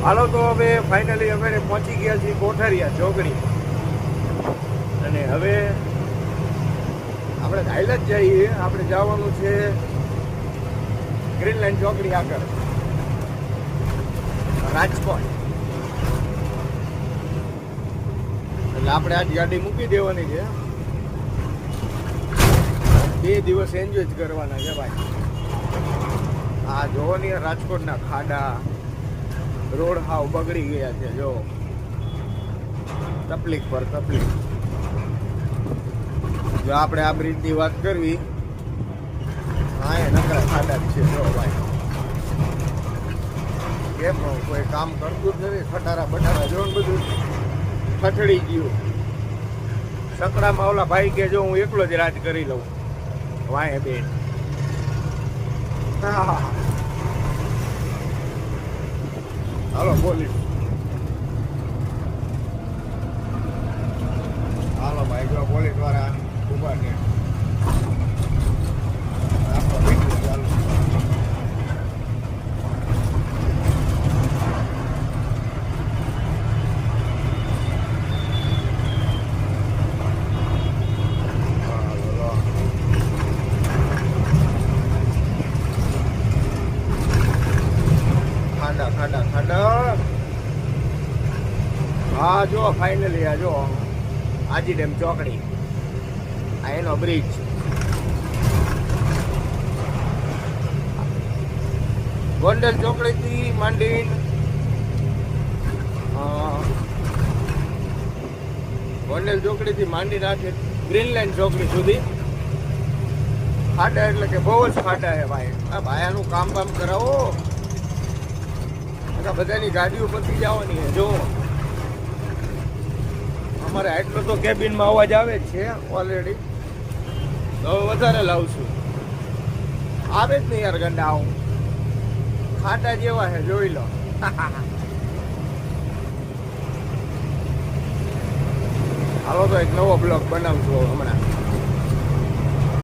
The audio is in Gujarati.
હાલો તો હવે ફાઇનલી અમે પહોંચી ગયા છીએ કોઠારિયા ચોકડી અને હવે આપણે હાઈલ જ જઈએ. આપણે જવાનું છે ગ્રીનલેન્ડ ચોકડી આગળ રાજકોટ. એટલે આપણે આજ ગાડી મૂકી દેવાની છે. 2 દિવસ એન્જોય જ કરવાના છે ભાઈ. આ જોવાની રાજકોટના ખાડા રોડ હાવ બગડી ગયા છે. જો તકલીફ પર તકલીફ. જો આપણે આ બ્રિજની વાત કરવી, હા એ નકરા ખાડા છે. જો ભાઈ કેમ કોઈ કામ કરતું જ નથી. ખટારા બટારા જો બધું ખઠડી ગયું. સકડામાં ઓલા ભાઈ કે જો હું એકલો જ રાજ કરી લઉં વાંહે બેન. હાલો પોલીસ, હાલો ભાઈ. જો પોલીસ વાળા ઉભા છે. ચાલો ખાડા ખાડા. હા જો ફાઇનલી આ જો આજી ડેમ ચોકડી, આ એનો બ્રિજ. ગોંડલ ચોકડીથી માંડીને ગોંડલ ચોકડીથી માંડીને આ ગ્રીનલેન્ડ ચોકડી સુધી ખાડા. એટલે કે બહુ જ ખાડા છે ભાઈ. આ ભાયાનું કામ બામ કરાવો. બધાની ગાડીઓ પતી જવાની છે. જો અમારે આટલો તો કેબિનમાં અવાજ આવે જ છે ઓલરેડી. તો વધારે લાવશું. આવે જ નહીં યાર ગંડા. આવું ખાટા જેવા છે, જોઈ લો. હાલો તો એક નવો બ્લોગ બનાવશું હમણાં.